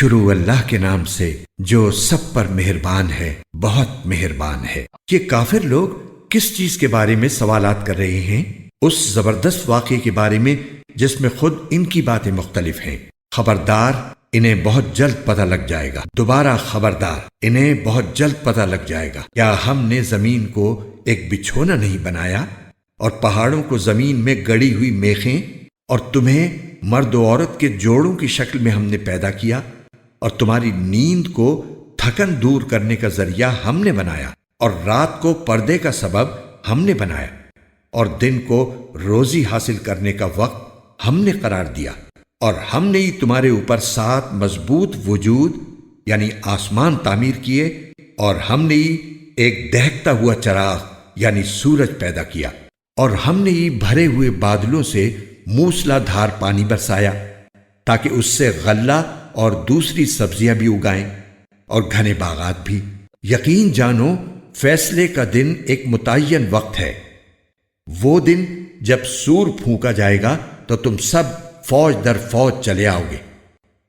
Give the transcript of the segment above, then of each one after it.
شروع اللہ کے نام سے جو سب پر مہربان ہے، بہت مہربان ہے۔ یہ کافر لوگ کس چیز کے بارے میں سوالات کر رہے ہیں؟ اس زبردست واقعے کے بارے میں جس میں خود ان کی باتیں مختلف ہیں۔ خبردار، انہیں بہت جلد پتہ لگ جائے گا۔ دوبارہ خبردار، انہیں بہت جلد پتہ لگ جائے گا۔ کیا ہم نے زمین کو ایک بچھونا نہیں بنایا اور پہاڑوں کو زمین میں گڑی ہوئی میخیں، اور تمہیں مرد و عورت کے جوڑوں کی شکل میں ہم نے پیدا کیا، اور تمہاری نیند کو تھکن دور کرنے کا ذریعہ ہم نے بنایا، اور رات کو پردے کا سبب ہم نے بنایا، اور دن کو روزی حاصل کرنے کا وقت ہم نے قرار دیا، اور ہم نے ہی تمہارے اوپر 7 مضبوط وجود یعنی آسمان تعمیر کیے، اور ہم نے ہی ایک دہکتا ہوا چراغ یعنی سورج پیدا کیا، اور ہم نے ہی بھرے ہوئے بادلوں سے موسلا دھار پانی برسایا تاکہ اس سے غلہ اور دوسری سبزیاں بھی اگائیں اور گھنے باغات بھی۔ یقین جانو، فیصلے کا دن ایک متعین وقت ہے۔ وہ دن جب سور پھونکا جائے گا تو تم سب فوج در فوج چلے آؤ گے،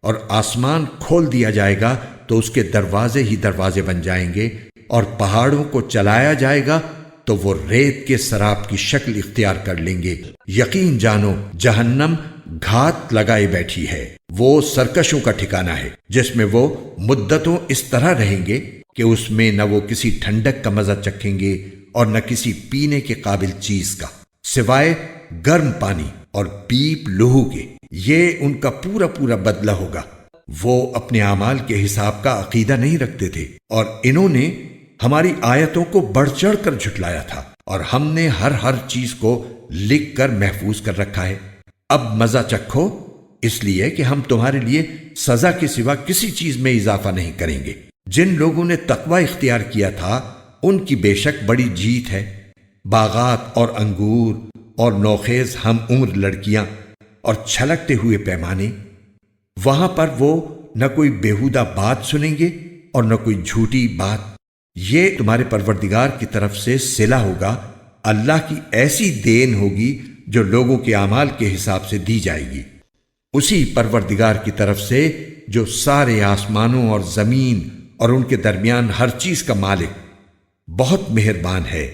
اور آسمان کھول دیا جائے گا تو اس کے دروازے ہی دروازے بن جائیں گے، اور پہاڑوں کو چلایا جائے گا تو وہ ریت کے سراب کی شکل اختیار کر لیں گے۔ یقین جانو، جہنم گھات لگائے بیٹھی ہے، وہ سرکشوں کا ٹھکانہ ہے، جس میں وہ مدتوں اس طرح رہیں گے کہ اس میں نہ وہ کسی ٹھنڈک کا مزہ چکھیں گے اور نہ کسی پینے کے قابل چیز کا، سوائے گرم پانی اور پیپ لہو کے۔ یہ ان کا پورا پورا بدلہ ہوگا۔ وہ اپنے اعمال کے حساب کا عقیدہ نہیں رکھتے تھے، اور انہوں نے ہماری آیتوں کو بڑھ چڑھ کر جھٹلایا تھا، اور ہم نے ہر چیز کو لکھ کر محفوظ کر رکھا ہے۔ اب مزہ چکھو، اس لیے کہ ہم تمہارے لیے سزا کے سوا کسی چیز میں اضافہ نہیں کریں گے۔ جن لوگوں نے تقوی اختیار کیا تھا ان کی بے شک بڑی جیت ہے۔ باغات اور انگور اور نوخیز ہم عمر لڑکیاں اور چھلکتے ہوئے پیمانے، وہاں پر وہ نہ کوئی بیہودہ بات سنیں گے اور نہ کوئی جھوٹی بات۔ یہ تمہارے پروردگار کی طرف سے صلہ ہوگا، اللہ کی ایسی دین ہوگی جو لوگوں کے اعمال کے حساب سے دی جائے گی، اسی پروردگار کی طرف سے جو سارے آسمانوں اور زمین اور ان کے درمیان ہر چیز کا مالک، بہت مہربان ہے۔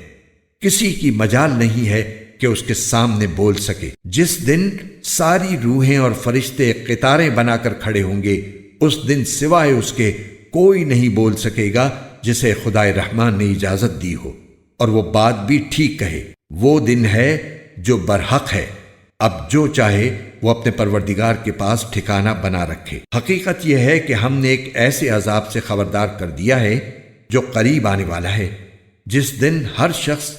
کسی کی مجال نہیں ہے کہ اس کے سامنے بول سکے۔ جس دن ساری روحیں اور فرشتے قطاریں بنا کر کھڑے ہوں گے، اس دن سوائے اس کے کوئی نہیں بول سکے گا جسے خدائے رحمان نے اجازت دی ہو، اور وہ بات بھی ٹھیک کہے۔ وہ دن ہے جو برحق ہے۔ اب جو چاہے وہ اپنے پروردگار کے پاس ٹھکانہ بنا رکھے۔ حقیقت یہ ہے کہ ہم نے ایک ایسے عذاب سے خبردار کر دیا ہے جو قریب آنے والا ہے، جس دن ہر شخص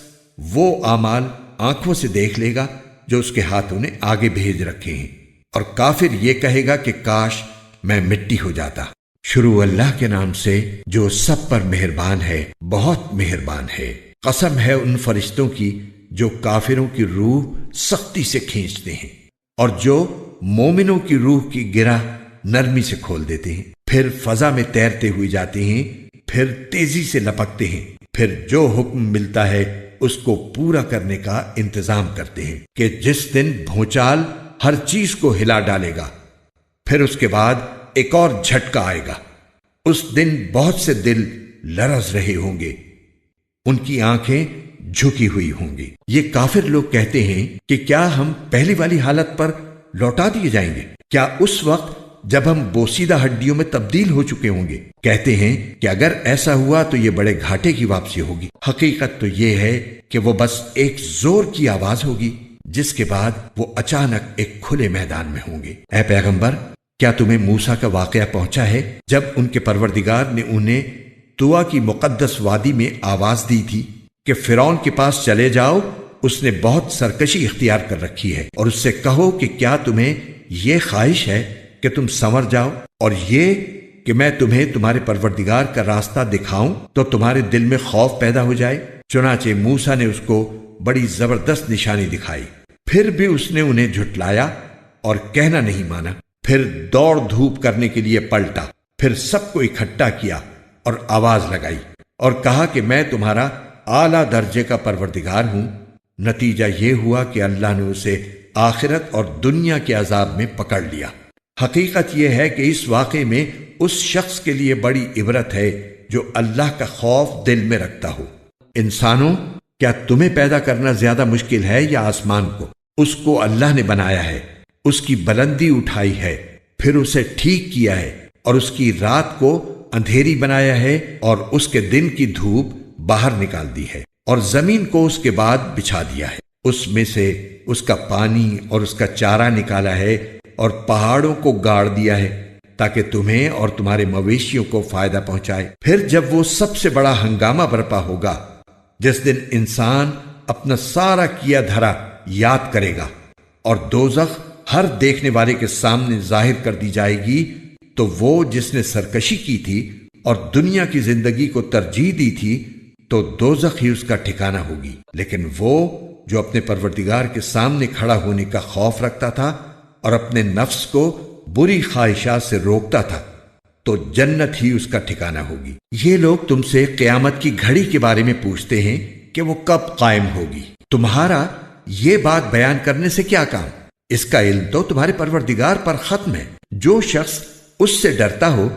وہ اعمال آنکھوں سے دیکھ لے گا جو اس کے ہاتھوں نے آگے بھیج رکھے ہیں، اور کافر یہ کہے گا کہ کاش میں مٹی ہو جاتا۔ شروع اللہ کے نام سے جو سب پر مہربان ہے، بہت مہربان ہے۔ قسم ہے ان فرشتوں کی جو کافروں کی روح سختی سے کھینچتے ہیں، اور جو مومنوں کی روح کی گرہ نرمی سے کھول دیتے ہیں، پھر فضا میں تیرتے ہوئے جاتے ہیں، پھر تیزی سے لپکتے ہیں، پھر جو حکم ملتا ہے اس کو پورا کرنے کا انتظام کرتے ہیں، کہ جس دن بھونچال ہر چیز کو ہلا ڈالے گا، پھر اس کے بعد ایک اور جھٹکا آئے گا۔ اس دن بہت سے دل لرز رہے ہوں گے، ان کی آنکھیں جھکی ہوئی ہوں گی۔ یہ کافر لوگ کہتے ہیں کہ کیا ہم پہلی والی حالت پر لوٹا دیے جائیں گے؟ کیا اس وقت جب ہم بوسیدہ ہڈیوں میں تبدیل ہو چکے ہوں گے؟ کہتے ہیں کہ اگر ایسا ہوا تو یہ بڑے گھاٹے کی واپسی ہوگی۔ حقیقت تو یہ ہے کہ وہ بس ایک زور کی آواز ہوگی، جس کے بعد وہ اچانک ایک کھلے میدان میں ہوں گے۔ اے پیغمبر، کیا تمہیں موسیٰ کا واقعہ پہنچا ہے جب ان کے پروردگار نے انہیں طویٰ کی مقدس وادی میں آواز دی تھی کہ فرعون کے پاس چلے جاؤ، اس نے بہت سرکشی اختیار کر رکھی ہے، اور اس سے کہو کہ کیا تمہیں یہ خواہش ہے کہ تم سنور جاؤ، اور یہ کہ میں تمہیں تمہارے پروردگار کا راستہ دکھاؤں تو تمہارے دل میں خوف پیدا ہو جائے۔ چنانچہ موسیٰ نے اس کو بڑی زبردست نشانی دکھائی، پھر بھی اس نے انہیں جھٹلایا اور کہنا نہیں مانا۔ پھر دوڑ دھوپ کرنے کے لیے پلٹا، پھر سب کو اکٹھا کیا اور آواز لگائی اور کہا کہ میں تمہارا اعلیٰ درجے کا پروردگار ہوں۔ نتیجہ یہ ہوا کہ اللہ نے اسے آخرت اور دنیا کے عذاب میں پکڑ لیا۔ حقیقت یہ ہے کہ اس واقعے میں اس شخص کے لیے بڑی عبرت ہے جو اللہ کا خوف دل میں رکھتا ہو۔ انسانوں، کیا تمہیں پیدا کرنا زیادہ مشکل ہے یا آسمان کو؟ اس کو اللہ نے بنایا ہے، اس کی بلندی اٹھائی ہے، پھر اسے ٹھیک کیا ہے، اور اس کی رات کو اندھیری بنایا ہے اور اس کے دن کی دھوپ باہر نکال دی ہے، اور زمین کو اس کے بعد بچھا دیا ہے، اس میں سے اس کا پانی اور اس کا چارہ نکالا ہے، اور پہاڑوں کو گاڑ دیا ہے تاکہ تمہیں اور تمہارے مویشیوں کو فائدہ پہنچائے۔ پھر جب وہ سب سے بڑا ہنگامہ برپا ہوگا، جس دن انسان اپنا سارا کیا دھرا یاد کرے گا اور دوزخ ہر دیکھنے والے کے سامنے ظاہر کر دی جائے گی، تو وہ جس نے سرکشی کی تھی اور دنیا کی زندگی کو ترجیح دی تھی، تو دوزخ ہی اس کا ٹھکانہ ہوگی۔ لیکن وہ جو اپنے پروردگار کے سامنے کھڑا ہونے کا خوف رکھتا تھا اور اپنے نفس کو بری خواہشات سے روکتا تھا، تو جنت ہی اس کا ٹھکانہ ہوگی۔ یہ لوگ تم سے قیامت کی گھڑی کے بارے میں پوچھتے ہیں کہ وہ کب قائم ہوگی۔ تمہارا یہ بات بیان کرنے سے کیا کام؟ اس کا علم تو تمہارے پروردگار پر ختم ہے۔ جو شخص اس سے ڈرتا ہو،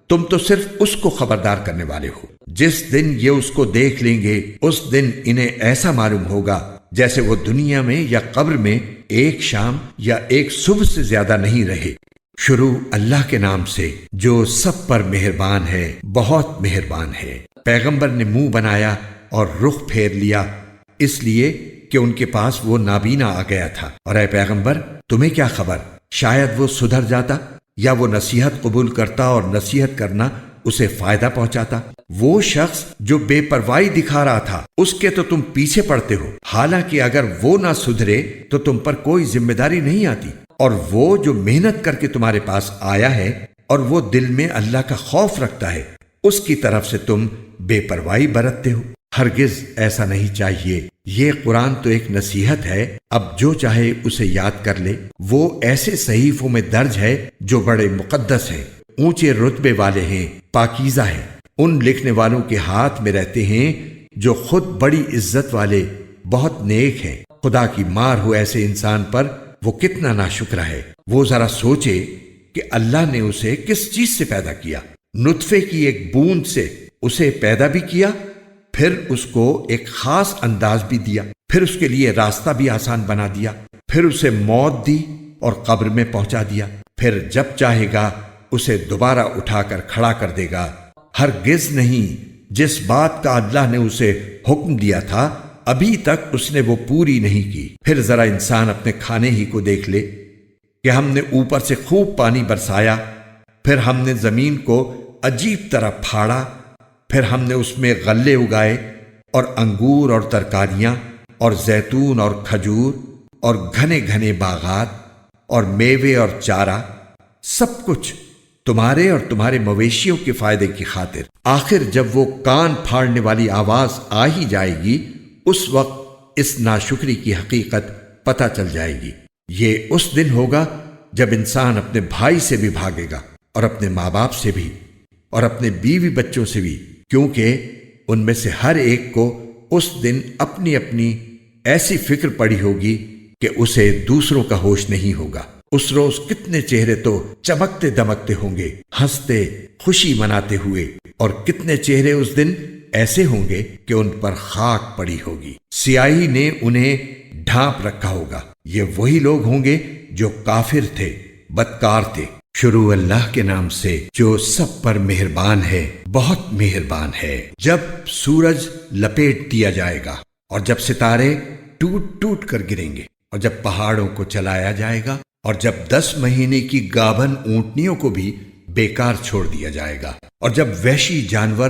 تم تو صرف اس کو خبردار کرنے والے ہو۔ جس دن یہ اس کو دیکھ لیں گے، اس دن انہیں ایسا معلوم ہوگا جیسے وہ دنیا میں یا قبر میں ایک شام یا ایک صبح سے زیادہ نہیں رہے۔ شروع اللہ کے نام سے جو سب پر مہربان ہے، بہت مہربان ہے۔ پیغمبر نے منہ بنایا اور رخ پھیر لیا، اس لیے کہ ان کے پاس وہ نابینا آ گیا تھا۔ اور اے پیغمبر، تمہیں کیا خبر؟ شاید وہ سدھر جاتا یا وہ نصیحت قبول کرتا اور نصیحت کرنا اسے فائدہ پہنچاتا۔ وہ شخص جو بے پرواہی دکھا رہا تھا، اس کے تو تم پیچھے پڑتے ہو، حالانکہ اگر وہ نہ سدھرے تو تم پر کوئی ذمہ داری نہیں آتی۔ اور وہ جو محنت کر کے تمہارے پاس آیا ہے اور وہ دل میں اللہ کا خوف رکھتا ہے، اس کی طرف سے تم بے پرواہی برتتے ہو۔ ہرگز ایسا نہیں چاہیے۔ یہ قرآن تو ایک نصیحت ہے، اب جو چاہے اسے یاد کر لے۔ وہ ایسے صحیفوں میں درج ہے جو بڑے مقدس ہیں، اونچے رتبے والے ہیں، پاکیزہ ہیں، ان لکھنے والوں کے ہاتھ میں رہتے ہیں جو خود بڑی عزت والے، بہت نیک ہیں۔ خدا کی مار ہو ایسے انسان پر، وہ کتنا ناشکر ہے۔ وہ ذرا سوچے کہ اللہ نے اسے کس چیز سے پیدا کیا۔ نطفے کی ایک بوند سے اسے پیدا بھی کیا، پھر اس کو ایک خاص انداز بھی دیا، پھر اس کے لیے راستہ بھی آسان بنا دیا، پھر اسے موت دی اور قبر میں پہنچا دیا، پھر جب چاہے گا اسے دوبارہ اٹھا کر کھڑا کر دے گا۔ ہرگز نہیں، جس بات کا اللہ نے اسے حکم دیا تھا ابھی تک اس نے وہ پوری نہیں کی۔ پھر ذرا انسان اپنے کھانے ہی کو دیکھ لے کہ ہم نے اوپر سے خوب پانی برسایا، پھر ہم نے زمین کو عجیب طرح پھاڑا، پھر ہم نے اس میں غلے اگائے اور انگور اور ترکاریاں اور زیتون اور کھجور اور گھنے گھنے باغات اور میوے اور چارہ، سب کچھ تمہارے اور تمہارے مویشیوں کے فائدے کی خاطر۔ آخر جب وہ کان پھاڑنے والی آواز آ ہی جائے گی، اس وقت اس ناشکری کی حقیقت پتہ چل جائے گی۔ یہ اس دن ہوگا جب انسان اپنے بھائی سے بھی بھاگے گا اور اپنے ماں باپ سے بھی اور اپنے بیوی بچوں سے بھی، کیونکہ ان میں سے ہر ایک کو اس دن اپنی اپنی ایسی فکر پڑی ہوگی کہ اسے دوسروں کا ہوش نہیں ہوگا۔ اس روز کتنے چہرے تو چمکتے دمکتے ہوں گے، ہنستے خوشی مناتے ہوئے، اور کتنے چہرے اس دن ایسے ہوں گے کہ ان پر خاک پڑی ہوگی، سیاہی نے انہیں ڈھانپ رکھا ہوگا۔ یہ وہی لوگ ہوں گے جو کافر تھے، بدکار تھے۔ شروع اللہ کے نام سے جو سب پر مہربان ہے، بہت مہربان ہے۔ جب سورج لپیٹ دیا جائے گا اور جب ستارے ٹوٹ ٹوٹ کر گریں گے، اور جب پہاڑوں کو چلایا جائے گا، اور جب 10 مہینے کی گابھن اونٹنیوں کو بھی بیکار چھوڑ دیا جائے گا، اور جب وحشی جانور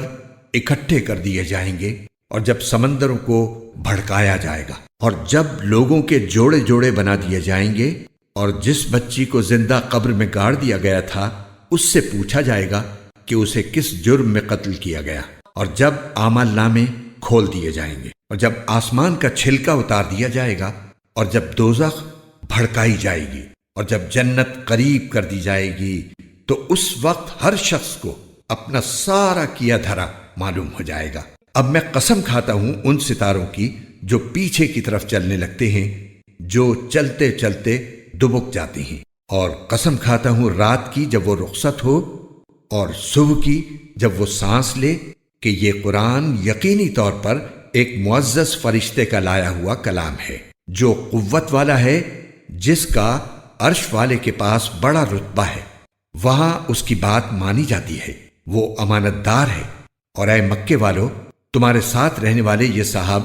اکٹھے کر دیے جائیں گے، اور جب سمندروں کو بھڑکایا جائے گا، اور جب لوگوں کے جوڑے جوڑے بنا دیے جائیں گے، اور جس بچی کو زندہ قبر میں گاڑ دیا گیا تھا اس سے پوچھا جائے گا کہ اسے کس جرم میں قتل کیا گیا، اور جب اعمال نامے کھول دیے جائیں گے، اور جب آسمان کا چھلکا اتار دیا جائے گا، اور جب دوزخ بھڑکائی جائے گی، اور جب جنت قریب کر دی جائے گی، تو اس وقت ہر شخص کو اپنا سارا کیا دھرا معلوم ہو جائے گا۔ اب میں قسم کھاتا ہوں ان ستاروں کی جو پیچھے کی طرف چلنے لگتے ہیں، جو چلتے چلتے دبک جاتی ہیں، اور قسم کھاتا ہوں رات کی جب وہ رخصت ہو اور صبح کی جب وہ سانس لے کہ یہ قرآن یقینی طور پر ایک معزز فرشتے کا لایا ہوا کلام ہے جو قوت والا ہے، جس کا عرش والے کے پاس بڑا رتبہ ہے، وہاں اس کی بات مانی جاتی ہے، وہ امانت دار ہے۔ اور اے مکے والو، تمہارے ساتھ رہنے والے یہ صاحب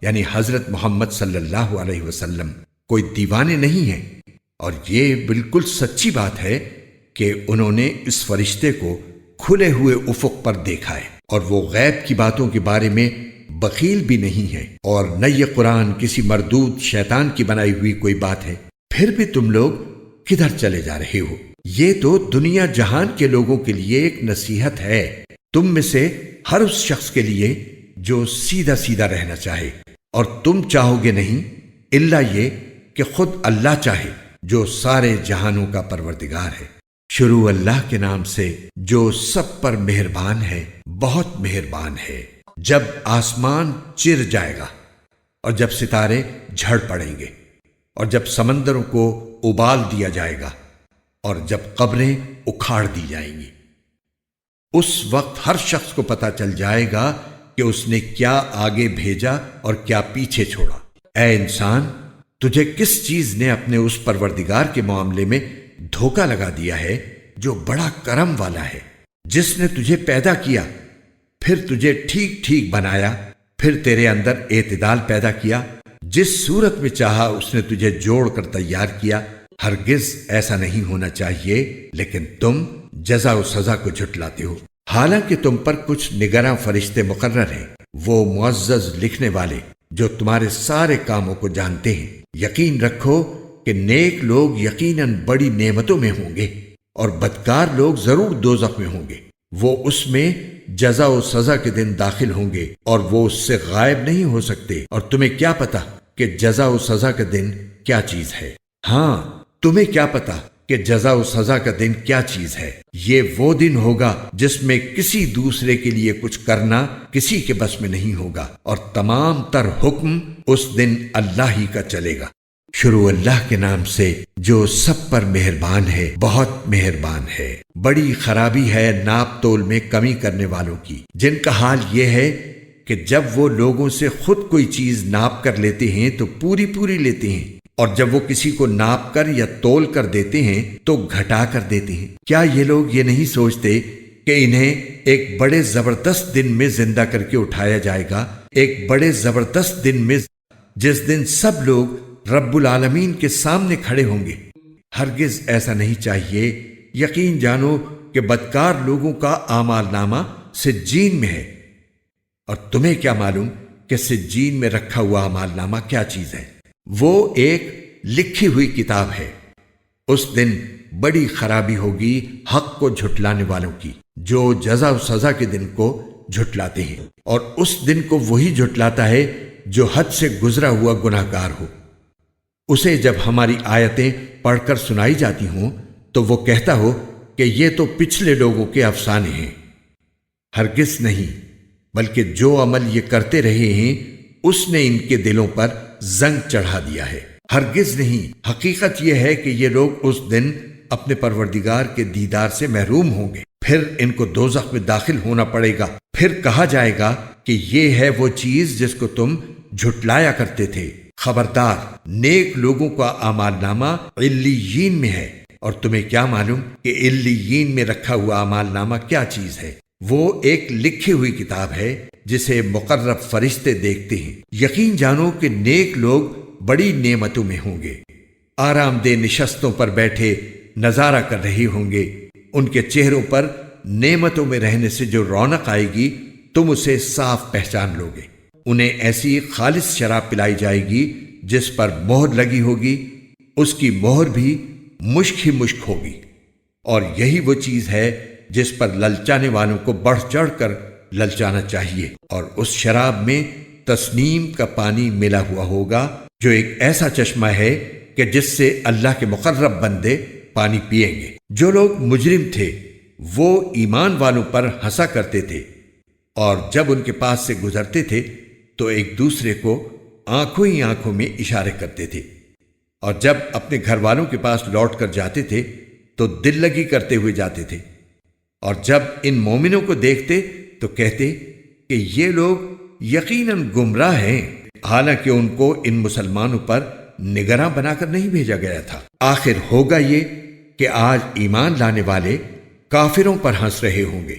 یعنی حضرت محمد صلی اللہ علیہ وسلم کوئی دیوانے نہیں ہیں، اور یہ بالکل سچی بات ہے کہ انہوں نے اس فرشتے کو کھلے ہوئے افق پر دیکھا ہے، اور وہ غیب کی باتوں کے بارے میں بخیل بھی نہیں ہے، اور نہ یہ قرآن کسی مردود شیطان کی بنائی ہوئی کوئی بات ہے۔ پھر بھی تم لوگ کدھر چلے جا رہے ہو؟ یہ تو دنیا جہان کے لوگوں کے لیے ایک نصیحت ہے، تم میں سے ہر اس شخص کے لیے جو سیدھا سیدھا رہنا چاہے، اور تم چاہو گے نہیں الا یہ کہ خود اللہ چاہے جو سارے جہانوں کا پروردگار ہے۔ شروع اللہ کے نام سے جو سب پر مہربان ہے، بہت مہربان ہے۔ جب آسمان چر جائے گا، اور جب ستارے جھڑ پڑیں گے، اور جب سمندروں کو ابال دیا جائے گا، اور جب قبریں اکھاڑ دی جائیں گی، اس وقت ہر شخص کو پتہ چل جائے گا کہ اس نے کیا آگے بھیجا اور کیا پیچھے چھوڑا۔ اے انسان، تجھے کس چیز نے اپنے اس پروردگار کے معاملے میں دھوکہ لگا دیا ہے جو بڑا کرم والا ہے، جس نے تجھے پیدا کیا، پھر تجھے ٹھیک ٹھیک بنایا، پھر تیرے اندر اعتدال پیدا کیا، جس صورت میں چاہا اس نے تجھے جوڑ کر تیار کیا۔ ہرگز ایسا نہیں ہونا چاہیے، لیکن تم جزا و سزا کو جھٹلاتے ہو، حالانکہ تم پر کچھ نگراں فرشتے مقرر ہیں، وہ معزز لکھنے والے جو تمہارے سارے کاموں کو جانتے ہیں۔ یقین رکھو کہ نیک لوگ یقیناً بڑی نعمتوں میں ہوں گے، اور بدکار لوگ ضرور دوزخ میں ہوں گے، وہ اس میں جزا و سزا کے دن داخل ہوں گے، اور وہ اس سے غائب نہیں ہو سکتے۔ اور تمہیں کیا پتا کہ جزا و سزا کا دن کیا چیز ہے؟ ہاں، تمہیں کیا پتا کہ جزا و سزا کا دن کیا چیز ہے؟ یہ وہ دن ہوگا جس میں کسی دوسرے کے لیے کچھ کرنا کسی کے بس میں نہیں ہوگا، اور تمام تر حکم اس دن اللہ ہی کا چلے گا۔ شروع اللہ کے نام سے جو سب پر مہربان ہے، بہت مہربان ہے۔ بڑی خرابی ہے ناپ تول میں کمی کرنے والوں کی، جن کا حال یہ ہے کہ جب وہ لوگوں سے خود کوئی چیز ناپ کر لیتے ہیں تو پوری پوری لیتے ہیں، اور جب وہ کسی کو ناپ کر یا تول کر دیتے ہیں تو گھٹا کر دیتے ہیں۔ کیا یہ لوگ یہ نہیں سوچتے کہ انہیں ایک بڑے زبردست دن میں زندہ کر کے اٹھایا جائے گا، ایک بڑے زبردست دن میں جس دن سب لوگ رب العالمین کے سامنے کھڑے ہوں گے؟ ہرگز ایسا نہیں چاہیے۔ یقین جانو کہ بدکار لوگوں کا اعمال نامہ سجین میں ہے، اور تمہیں کیا معلوم کہ سجین میں رکھا ہوا اعمال نامہ کیا چیز ہے؟ وہ ایک لکھی ہوئی کتاب ہے۔ اس دن بڑی خرابی ہوگی حق کو جھٹلانے والوں کی، جو جزا و سزا کے دن کو جھٹلاتے ہیں، اور اس دن کو وہی جھٹلاتا ہے جو حد سے گزرا ہوا گناہ گار ہو۔ اسے جب ہماری آیتیں پڑھ کر سنائی جاتی ہوں تو وہ کہتا ہو کہ یہ تو پچھلے لوگوں کے افسانے ہیں۔ ہرگز نہیں، بلکہ جو عمل یہ کرتے رہے ہیں اس نے ان کے دلوں پر زنگ چڑھا دیا ہے۔ ہرگز نہیں، حقیقت یہ ہے کہ یہ لوگ اس دن اپنے پروردگار کے دیدار سے محروم ہوں گے، پھر ان کو دوزخ میں داخل ہونا پڑے گا، پھر کہا جائے گا کہ یہ ہے وہ چیز جس کو تم جھٹلایا کرتے تھے۔ خبردار، نیک لوگوں کا اعمال نامہ علیین میں ہے، اور تمہیں کیا معلوم کہ علیین میں رکھا ہوا اعمال نامہ کیا چیز ہے؟ وہ ایک لکھی ہوئی کتاب ہے جسے مقرب فرشتے دیکھتے ہیں۔ یقین جانو کہ نیک لوگ بڑی نعمتوں میں ہوں گے، آرام دہ نشستوں پر بیٹھے نظارہ کر رہے ہوں گے، ان کے چہروں پر نعمتوں میں رہنے سے جو رونق آئے گی تم اسے صاف پہچان لو گے۔ انہیں ایسی خالص شراب پلائی جائے گی جس پر مہر لگی ہوگی، اس کی مہر بھی مشک ہی مشک ہوگی، اور یہی وہ چیز ہے جس پر للچانے والوں کو بڑھ چڑھ کر للچانا چاہیے۔ اور اس شراب میں تسنیم کا پانی ملا ہوا ہوگا، جو ایک ایسا چشمہ ہے کہ جس سے اللہ کے مقرب بندے پانی پئیں گے۔ جو لوگ مجرم تھے وہ ایمان والوں پر ہنسا کرتے تھے، اور جب ان کے پاس سے گزرتے تھے تو ایک دوسرے کو آنکھوں ہی آنکھوں میں اشارے کرتے تھے، اور جب اپنے گھر والوں کے پاس لوٹ کر جاتے تھے تو دل لگی کرتے ہوئے جاتے تھے۔ اور جب ان مومنوں کو دیکھتے تو کہتے کہ یہ لوگ یقیناً گمراہ ہیں، حالانکہ ان کو ان مسلمانوں پر نگراں بنا کر نہیں بھیجا گیا تھا۔ آخر ہوگا یہ کہ آج ایمان لانے والے کافروں پر ہنس رہے ہوں گے،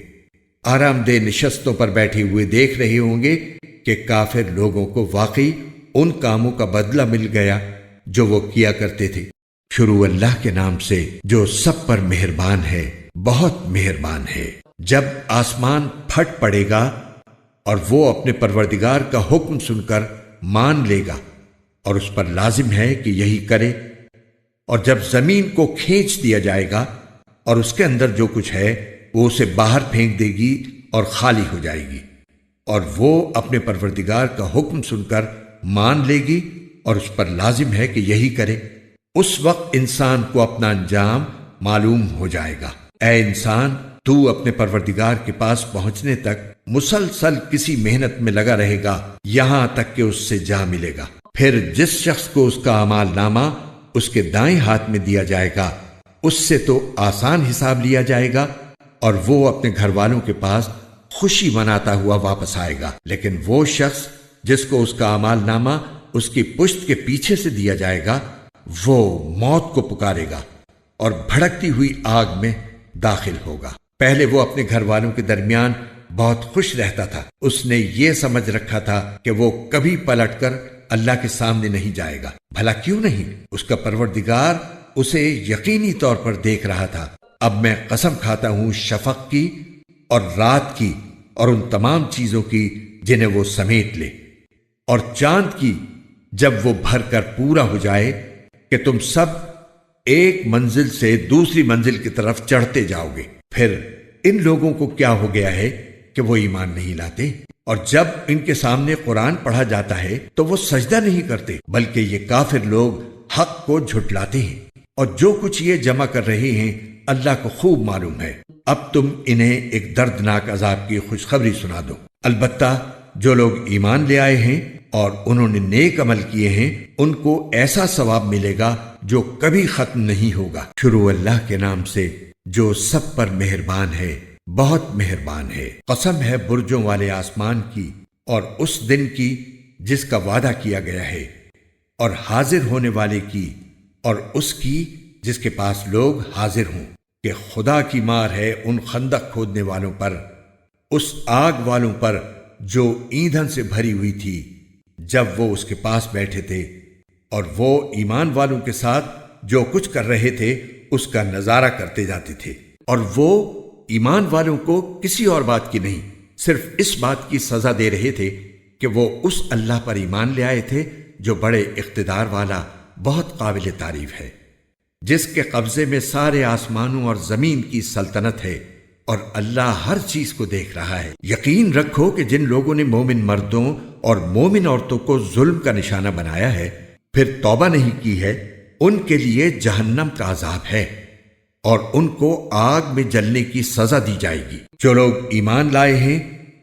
آرام دہ نشستوں پر بیٹھے ہوئے دیکھ رہے ہوں گے کہ کافر لوگوں کو واقعی ان کاموں کا بدلہ مل گیا جو وہ کیا کرتے تھے۔ شروع اللہ کے نام سے جو سب پر مہربان ہے، بہت مہربان ہے۔ جب آسمان پھٹ پڑے گا اور وہ اپنے پروردگار کا حکم سن کر مان لے گا اور اس پر لازم ہے کہ یہی کرے، اور جب زمین کو کھینچ دیا جائے گا اور اس کے اندر جو کچھ ہے وہ اسے باہر پھینک دے گی اور خالی ہو جائے گی، اور وہ اپنے پروردگار کا حکم سن کر مان لے گی اور اس پر لازم ہے کہ یہی کرے، اس وقت انسان کو اپنا انجام معلوم ہو جائے گا۔ اے انسان، تو اپنے پروردگار کے پاس پہنچنے تک مسلسل کسی محنت میں لگا رہے گا یہاں تک کہ اس سے جا ملے گا۔ پھر جس شخص کو اس کا اعمال نامہ اس کے دائیں ہاتھ میں دیا جائے گا اس سے تو آسان حساب لیا جائے گا اور وہ اپنے گھر والوں کے پاس خوشی مناتا ہوا واپس آئے گا، لیکن وہ شخص جس کو اس کا اعمال نامہ اس کی پشت کے پیچھے سے دیا جائے گا وہ موت کو پکارے گا اور بھڑکتی ہوئی آگ میں داخل ہوگا۔ پہلے وہ اپنے گھر والوں کے درمیان بہت خوش رہتا تھا، اس نے یہ سمجھ رکھا تھا کہ وہ کبھی پلٹ کر اللہ کے سامنے نہیں جائے گا۔ بھلا کیوں نہیں؟ اس کا پروردگار اسے یقینی طور پر دیکھ رہا تھا۔ اب میں قسم کھاتا ہوں شفق کی اور رات کی اور ان تمام چیزوں کی جنہیں وہ سمیٹ لے، اور چاند کی جب وہ بھر کر پورا ہو جائے کہ تم سب ایک منزل سے دوسری منزل کی طرف چڑھتے جاؤ گے۔ پھر ان لوگوں کو کیا ہو گیا ہے کہ وہ ایمان نہیں لاتے، اور جب ان کے سامنے قرآن پڑھا جاتا ہے تو وہ سجدہ نہیں کرتے، بلکہ یہ کافر لوگ حق کو جھٹلاتے ہیں، اور جو کچھ یہ جمع کر رہے ہیں اللہ کو خوب معلوم ہے۔ اب تم انہیں ایک دردناک عذاب کی خوشخبری سنا دو۔ البتہ جو لوگ ایمان لے آئے ہیں اور انہوں نے نیک عمل کیے ہیں ان کو ایسا ثواب ملے گا جو کبھی ختم نہیں ہوگا۔ شروع اللہ کے نام سے جو سب پر مہربان ہے، بہت مہربان ہے۔ قسم ہے برجوں والے آسمان کی اور اس دن کی جس کا وعدہ کیا گیا ہے، اور حاضر ہونے والے کی اور اس کی جس کے پاس لوگ حاضر ہوں، کہ خدا کی مار ہے ان خندق کھودنے والوں پر، اس آگ والوں پر جو ایندھن سے بھری ہوئی تھی جب وہ اس کے پاس بیٹھے تھے، اور وہ ایمان والوں کے ساتھ جو کچھ کر رہے تھے اس کا نظارہ کرتے جاتے تھے، اور وہ ایمان والوں کو کسی اور بات کی نہیں، صرف اس بات کی سزا دے رہے تھے کہ وہ اس اللہ پر ایمان لے آئے تھے جو بڑے اقتدار والا، بہت قابل تعریف ہے، جس کے قبضے میں سارے آسمانوں اور زمین کی سلطنت ہے، اور اللہ ہر چیز کو دیکھ رہا ہے۔ یقین رکھو کہ جن لوگوں نے مومن مردوں اور مومن عورتوں کو ظلم کا نشانہ بنایا ہے پھر توبہ نہیں کی ہے، ان کے لیے جہنم کا عذاب ہے، اور ان کو آگ میں جلنے کی سزا دی جائے گی۔ جو لوگ ایمان لائے ہیں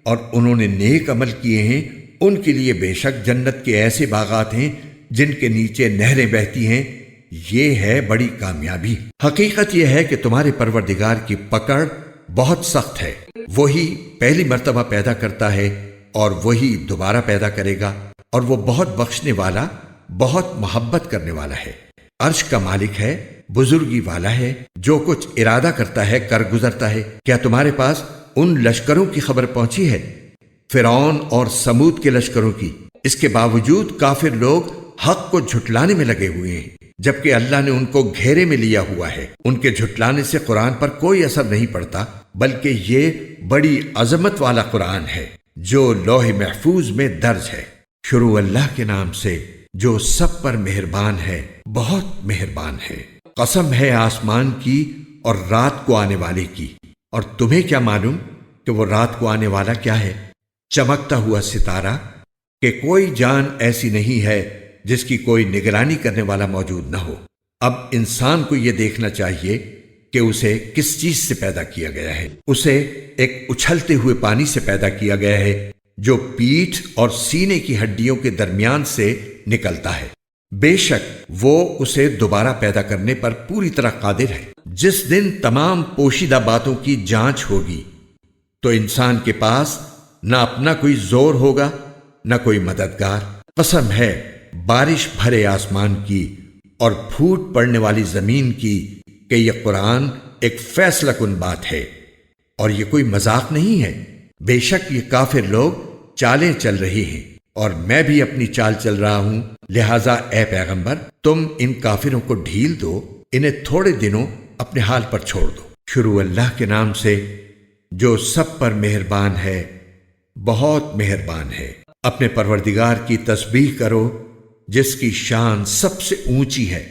اور انہوں نے نیک عمل کیے ہیں ان کے لیے بے شک جنت کے ایسے باغات ہیں جن کے نیچے نہریں بہتی ہیں، یہ ہے بڑی کامیابی۔ حقیقت یہ ہے کہ تمہارے پروردگار کی پکڑ بہت سخت ہے، وہی پہلی مرتبہ پیدا کرتا ہے اور وہی دوبارہ پیدا کرے گا، اور وہ بہت بخشنے والا، بہت محبت کرنے والا ہے۔ عرش کا مالک ہے، بزرگی والا ہے، جو کچھ ارادہ کرتا ہے کر گزرتا ہے۔ کیا تمہارے پاس ان لشکروں کی خبر پہنچی ہے، فرعون اور سمود کے لشکروں کی؟ اس کے باوجود کافر لوگ حق کو جھٹلانے میں لگے ہوئے ہیں، جبکہ اللہ نے ان کو گھیرے میں لیا ہوا ہے۔ ان کے جھٹلانے سے قرآن پر کوئی اثر نہیں پڑتا، بلکہ یہ بڑی عظمت والا قرآن ہے جو لوح محفوظ میں درج ہے۔ شروع اللہ کے نام سے جو سب پر مہربان ہے، بہت مہربان ہے۔ قسم ہے آسمان کی اور رات کو آنے والے کی، اور تمہیں کیا معلوم کہ وہ رات کو آنے والا کیا ہے؟ چمکتا ہوا ستارہ، کہ کوئی جان ایسی نہیں ہے جس کی کوئی نگرانی کرنے والا موجود نہ ہو۔ اب انسان کو یہ دیکھنا چاہیے کہ اسے کس چیز سے پیدا کیا گیا ہے۔ اسے ایک اچھلتے ہوئے پانی سے پیدا کیا گیا ہے جو پیٹھ اور سینے کی ہڈیوں کے درمیان سے نکلتا ہے۔ بے شک وہ اسے دوبارہ پیدا کرنے پر پوری طرح قادر ہے۔ جس دن تمام پوشیدہ باتوں کی جانچ ہوگی تو انسان کے پاس نہ اپنا کوئی زور ہوگا نہ کوئی مددگار۔ قسم ہے بارش بھرے آسمان کی اور پھوٹ پڑنے والی زمین کی کہ یہ قرآن ایک فیصلہ کن بات ہے اور یہ کوئی مذاق نہیں ہے۔ بے شک یہ کافر لوگ چالیں چل رہے ہیں اور میں بھی اپنی چال چل رہا ہوں، لہٰذا اے پیغمبر تم ان کافروں کو ڈھیل دو، انہیں تھوڑے دنوں اپنے حال پر چھوڑ دو۔ شروع اللہ کے نام سے جو سب پر مہربان ہے، بہت مہربان ہے۔ اپنے پروردگار کی تسبیح کرو جس کی شان سب سے اونچی ہے،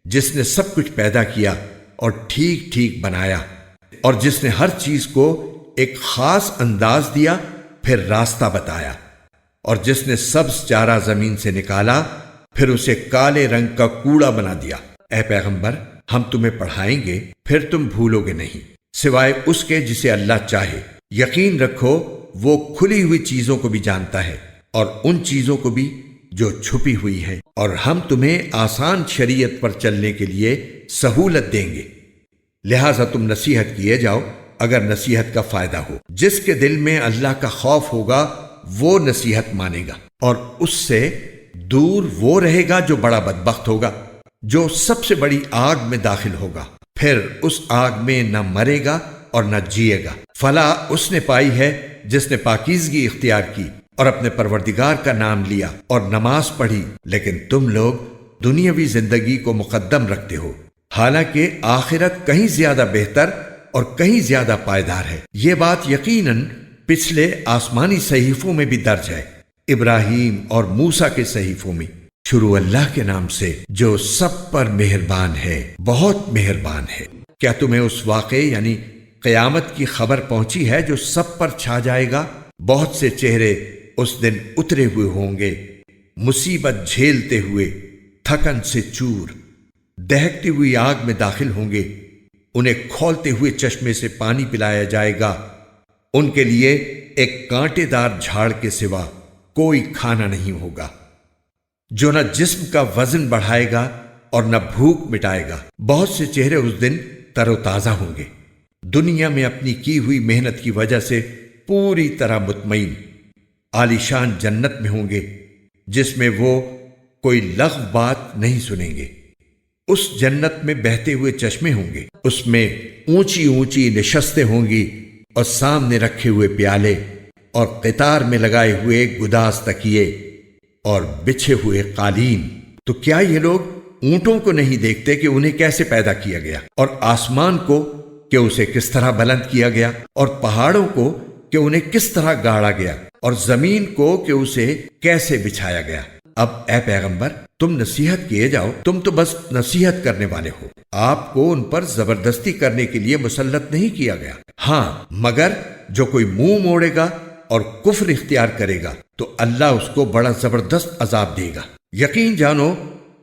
جس نے سب کچھ پیدا کیا اور ٹھیک ٹھیک بنایا، اور جس نے ہر چیز کو ایک خاص انداز دیا پھر راستہ بتایا، اور جس نے سبز چارہ زمین سے نکالا پھر اسے کالے رنگ کا کوڑا بنا دیا۔ اے پیغمبر ہم تمہیں پڑھائیں گے پھر تم بھولو گے نہیں، سوائے اس کے جسے اللہ چاہے۔ یقین رکھو وہ کھلی ہوئی چیزوں کو بھی جانتا ہے اور ان چیزوں کو بھی جو چھپی ہوئی ہیں، اور ہم تمہیں آسان شریعت پر چلنے کے لیے سہولت دیں گے، لہٰذا تم نصیحت کیے جاؤ اگر نصیحت کا فائدہ ہو۔ جس کے دل میں اللہ کا خوف ہوگا وہ نصیحت مانے گا، اور اس سے دور وہ رہے گا جو بڑا بدبخت ہوگا، جو سب سے بڑی آگ میں داخل ہوگا، پھر اس آگ میں نہ مرے گا اور نہ جیے گا۔ فلاح اس نے پائی ہے جس نے پاکیزگی اختیار کی اور اپنے پروردگار کا نام لیا اور نماز پڑھی، لیکن تم لوگ دنیاوی زندگی کو مقدم رکھتے ہو، حالانکہ آخرت کہیں زیادہ بہتر اور کہیں زیادہ پائیدار ہے۔ یہ بات یقیناً پچھلے آسمانی صحیفوں میں بھی درج ہے، ابراہیم اور موسیٰ کے صحیفوں میں۔ شروع اللہ کے نام سے جو سب پر مہربان ہے، بہت مہربان ہے۔ کیا تمہیں اس واقعے یعنی قیامت کی خبر پہنچی ہے جو سب پر چھا جائے گا؟ بہت سے چہرے اس دن اترے ہوئے ہوں گے، مصیبت جھیلتے ہوئے، تھکن سے چور، دہکتی ہوئی آگ میں داخل ہوں گے، انہیں کھولتے ہوئے چشمے سے پانی پلایا جائے گا، ان کے لیے ایک کانٹے دار جھاڑ کے سوا کوئی کھانا نہیں ہوگا، جو نہ جسم کا وزن بڑھائے گا اور نہ بھوک مٹائے گا۔ بہت سے چہرے اس دن تر و تازہ ہوں گے، دنیا میں اپنی کی ہوئی محنت کی وجہ سے پوری طرح مطمئن، عالیشان جنت میں ہوں گے جس میں وہ کوئی لغو بات نہیں سنیں گے۔ اس جنت میں بہتے ہوئے چشمے ہوں گے، اس میں اونچی اونچی نشستیں ہوں گی اور سامنے رکھے ہوئے پیالے اور قطار میں لگائے ہوئے گداز تکیے اور بچھے ہوئے قالین۔ تو کیا یہ لوگ اونٹوں کو نہیں دیکھتے کہ انہیں کیسے پیدا کیا گیا، اور آسمان کو کہ اسے کس طرح بلند کیا گیا، اور پہاڑوں کو کہ انہیں کس طرح گاڑا گیا، اور زمین کو کہ اسے کیسے بچھایا گیا۔ اب اے پیغمبر تم نصیحت کیے جاؤ، تم تو بس نصیحت کرنے والے ہو، آپ کو ان پر زبردستی کرنے کے لیے مسلط نہیں کیا گیا۔ ہاں مگر جو کوئی منہ موڑے گا اور کفر اختیار کرے گا تو اللہ اس کو بڑا زبردست عذاب دے گا۔ یقین جانو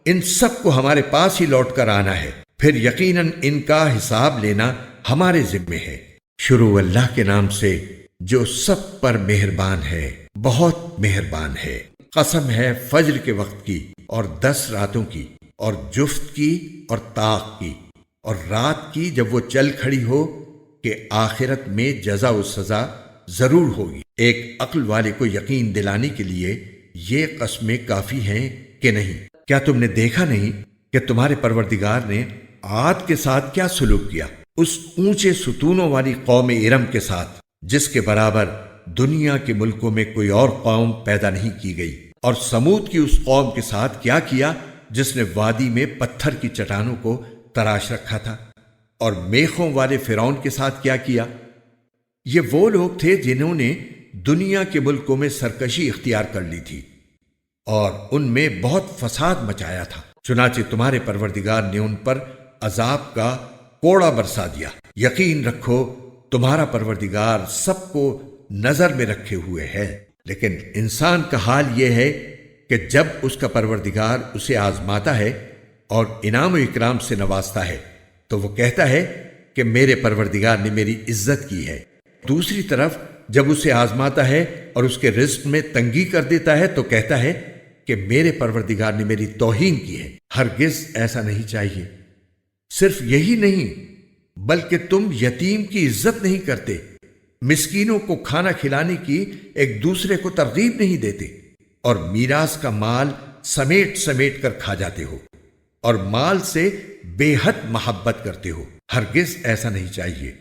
ان سب کو ہمارے پاس ہی لوٹ کر آنا ہے، پھر یقیناً ان کا حساب لینا ہمارے ذمے ہے۔ شروع اللہ کے نام سے جو سب پر مہربان ہے، بہت مہربان ہے۔ قسم ہے فجر کے وقت کی اور 10 راتوں کی اور جفت کی اور طاق کی اور رات کی جب وہ چل کھڑی ہو کہ آخرت میں جزا و سزا ضرور ہوگی۔ ایک عقل والے کو یقین دلانے کے لیے یہ قسمیں کافی ہیں کہ نہیں؟ کیا تم نے دیکھا نہیں کہ تمہارے پروردگار نے عاد کے ساتھ کیا سلوک کیا، اس اونچے ستونوں والی قوم ارم کے ساتھ جس کے برابر دنیا کے ملکوں میں کوئی اور قوم پیدا نہیں کی گئی، اور سمود کی اس قوم کے ساتھ کیا کیا جس نے وادی میں پتھر کی چٹانوں کو تراش رکھا تھا، اور میخوں والے فرعون کے ساتھ کیا کیا۔ یہ وہ لوگ تھے جنہوں نے دنیا کے ملکوں میں سرکشی اختیار کر لی تھی اور ان میں بہت فساد مچایا تھا، چنانچہ تمہارے پروردگار نے ان پر عذاب کا کوڑا برسا دیا۔ یقین رکھو تمہارا پروردگار سب کو نظر میں رکھے ہوئے ہے، لیکن انسان کا حال یہ ہے کہ جب اس کا پروردگار اسے آزماتا ہے اور انعام و اکرام سے نوازتا ہے تو وہ کہتا ہے کہ میرے پروردگار نے میری عزت کی ہے، دوسری طرف جب اسے آزماتا ہے اور اس کے رزق میں تنگی کر دیتا ہے تو کہتا ہے کہ میرے پروردگار نے میری توہین کی ہے۔ ہرگز ایسا نہیں چاہیے۔ صرف یہی نہیں بلکہ تم یتیم کی عزت نہیں کرتے، مسکینوں کو کھانا کھلانے کی ایک دوسرے کو ترغیب نہیں دیتے، اور میراث کا مال سمیٹ سمیٹ کر کھا جاتے ہو، اور مال سے بے حد محبت کرتے ہو۔ ہرگز ایسا نہیں چاہیے۔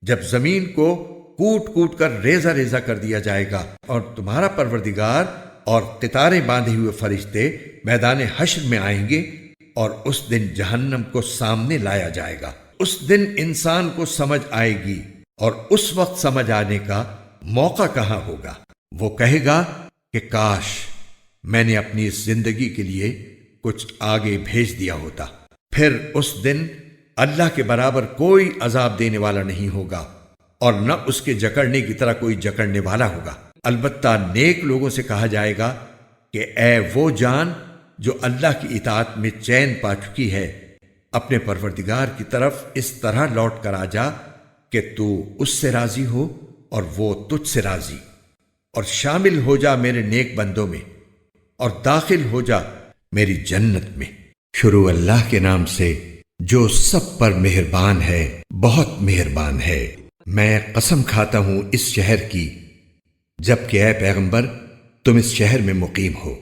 جب زمین کو کوٹ کوٹ کر ریزہ ریزہ کر دیا جائے گا اور تمہارا پروردگار اور قطاریں باندھے ہوئے فرشتے میدان حشر میں آئیں گے، اور اس دن جہنم کو سامنے لایا جائے گا، اس دن انسان کو سمجھ آئے گی، اور اس وقت سمجھ آنے کا موقع کہاں ہوگا؟ وہ کہے گا کہ کاش میں نے اپنی اس زندگی کے لیے کچھ آگے بھیج دیا ہوتا۔ پھر اس دن اللہ کے برابر کوئی عذاب دینے والا نہیں ہوگا، اور نہ اس کے جکڑنے کی طرح کوئی جکڑنے والا ہوگا۔ البتہ نیک لوگوں سے کہا جائے گا کہ اے وہ جان جو اللہ کی اطاعت میں چین پا چکی ہے، اپنے پروردگار کی طرف اس طرح لوٹ کر آ جا کہ تو اس سے راضی ہو اور وہ تجھ سے راضی، اور شامل ہو جا میرے نیک بندوں میں، اور داخل ہو جا میری جنت میں۔ شروع اللہ کے نام سے جو سب پر مہربان ہے، بہت مہربان ہے۔ میں قسم کھاتا ہوں اس شہر کی، جبکہ اے پیغمبر تم اس شہر میں مقیم ہو،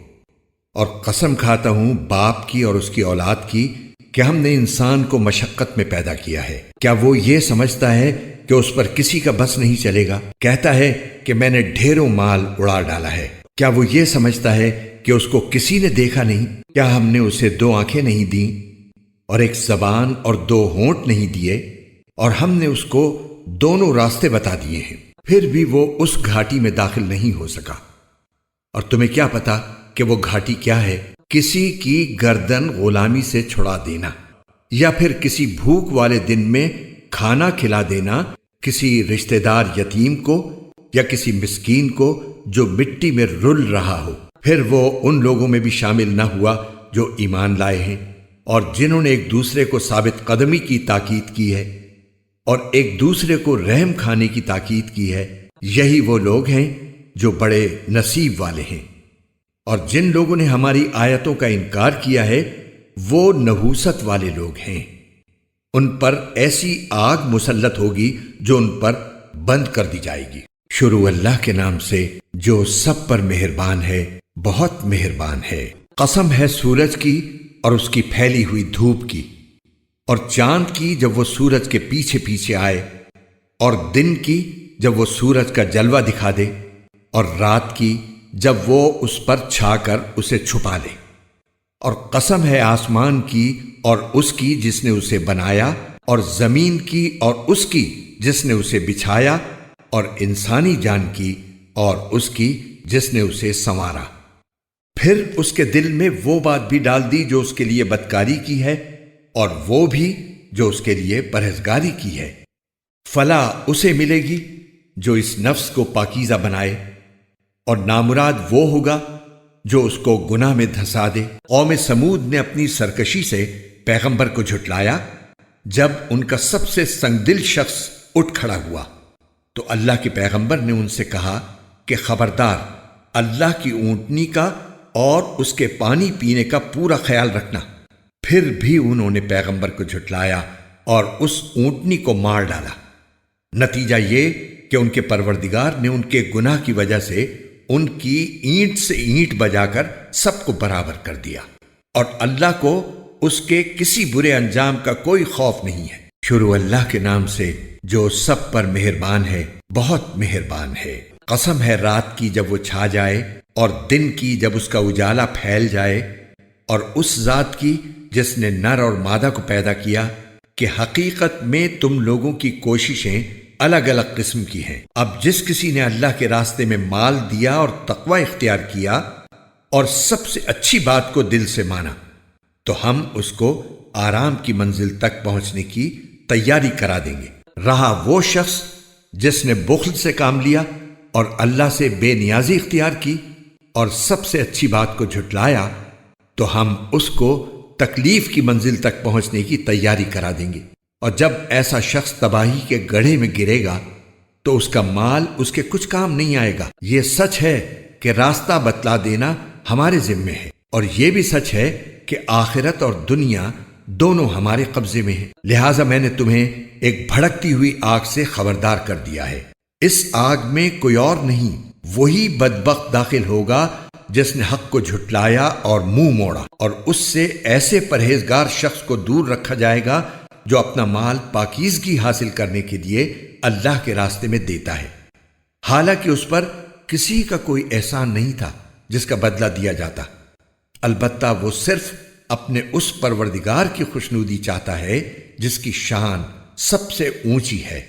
اور قسم کھاتا ہوں باپ کی اور اس کی اولاد کی کہ ہم نے انسان کو مشقت میں پیدا کیا ہے۔ کیا وہ یہ سمجھتا ہے کہ اس پر کسی کا بس نہیں چلے گا؟ کہتا ہے کہ میں نے ڈھیروں مال اڑا ڈالا ہے۔ کیا وہ یہ سمجھتا ہے کہ اس کو کسی نے دیکھا نہیں؟ کیا ہم نے اسے 2 آنکھیں نہیں دیں، اور ایک زبان اور 2 ہونٹ نہیں دیے، اور ہم نے اس کو دونوں راستے بتا دیے ہیں؟ پھر بھی وہ اس گھاٹی میں داخل نہیں ہو سکا۔ اور تمہیں کیا پتا کہ وہ گھاٹی کیا ہے؟ کسی کی گردن غلامی سے چھڑا دینا، یا پھر کسی بھوک والے دن میں کھانا کھلا دینا کسی رشتہ دار یتیم کو، یا کسی مسکین کو جو مٹی میں رل رہا ہو۔ پھر وہ ان لوگوں میں بھی شامل نہ ہوا جو ایمان لائے ہیں، اور جنہوں نے ایک دوسرے کو ثابت قدمی کی تاکید کی ہے، اور ایک دوسرے کو رحم کھانے کی تاکید کی ہے۔ یہی وہ لوگ ہیں جو بڑے نصیب والے ہیں۔ اور جن لوگوں نے ہماری آیتوں کا انکار کیا ہے وہ نحوست والے لوگ ہیں۔ ان پر ایسی آگ مسلط ہوگی جو ان پر بند کر دی جائے گی۔ شروع اللہ کے نام سے جو سب پر مہربان ہے، بہت مہربان ہے۔ قسم ہے سورج کی اور اس کی پھیلی ہوئی دھوپ کی، اور چاند کی جب وہ سورج کے پیچھے پیچھے آئے، اور دن کی جب وہ سورج کا جلوہ دکھا دے، اور رات کی جب وہ اس پر چھا کر اسے چھپا لے۔ اور قسم ہے آسمان کی اور اس کی جس نے اسے بنایا، اور زمین کی اور اس کی جس نے اسے بچھایا، اور انسانی جان کی اور اس کی جس نے اسے سنوارا۔ پھر اس کے دل میں وہ بات بھی ڈال دی جو اس کے لیے بدکاری کی ہے، اور وہ بھی جو اس کے لیے پرہیزگاری کی ہے۔ فلاح اسے ملے گی جو اس نفس کو پاکیزہ بنائے، اور نامراد وہ ہوگا جو اس کو گناہ میں دھسا دے۔ قوم سمود نے اپنی سرکشی سے پیغمبر کو جھٹلایا جب ان کا سب سے سنگدل شخص اٹھ کھڑا ہوا، تو اللہ کے پیغمبر نے ان سے کہا کہ خبردار، اللہ کی اونٹنی کا اور اس کے پانی پینے کا پورا خیال رکھنا۔ پھر بھی انہوں نے پیغمبر کو جھٹلایا اور اس اونٹنی کو مار ڈالا۔ نتیجہ یہ کہ ان کے پروردگار نے ان کے گناہ کی وجہ سے ان کی اینٹ سے اینٹ بجا کر سب کو برابر کر دیا، اور اللہ کو اس کے کسی برے انجام کا کوئی خوف نہیں ہے۔ شروع اللہ کے نام سے جو سب پر مہربان ہے، بہت مہربان ہے۔ قسم ہے رات کی جب وہ چھا جائے، اور دن کی جب اس کا اجالا پھیل جائے، اور اس ذات کی جس نے نر اور مادہ کو پیدا کیا، کہ حقیقت میں تم لوگوں کی کوششیں الگ الگ قسم کی ہیں۔ اب جس کسی نے اللہ کے راستے میں مال دیا اور تقوی اختیار کیا، اور سب سے اچھی بات کو دل سے مانا، تو ہم اس کو آرام کی منزل تک پہنچنے کی تیاری کرا دیں گے۔ رہا وہ شخص جس نے بخل سے کام لیا اور اللہ سے بے نیازی اختیار کی، اور سب سے اچھی بات کو جھٹلایا، تو ہم اس کو تکلیف کی منزل تک پہنچنے کی تیاری کرا دیں گے۔ اور جب ایسا شخص تباہی کے گڑھے میں گرے گا تو اس کا مال اس کے کچھ کام نہیں آئے گا۔ یہ سچ ہے کہ راستہ بتلا دینا ہمارے ذمے ہے، اور یہ بھی سچ ہے کہ آخرت اور دنیا دونوں ہمارے قبضے میں ہیں، لہٰذا میں نے تمہیں ایک بھڑکتی ہوئی آگ سے خبردار کر دیا ہے۔ اس آگ میں کوئی اور نہیں، وہی بدبخت داخل ہوگا جس نے حق کو جھٹلایا اور منہ موڑا، اور اس سے ایسے پرہیزگار شخص کو دور رکھا جائے گا جو اپنا مال پاکیزگی حاصل کرنے کے لیے اللہ کے راستے میں دیتا ہے، حالانکہ اس پر کسی کا کوئی احسان نہیں تھا جس کا بدلہ دیا جاتا، البتہ وہ صرف اپنے اس پروردگار کی خوشنودی چاہتا ہے جس کی شان سب سے اونچی ہے۔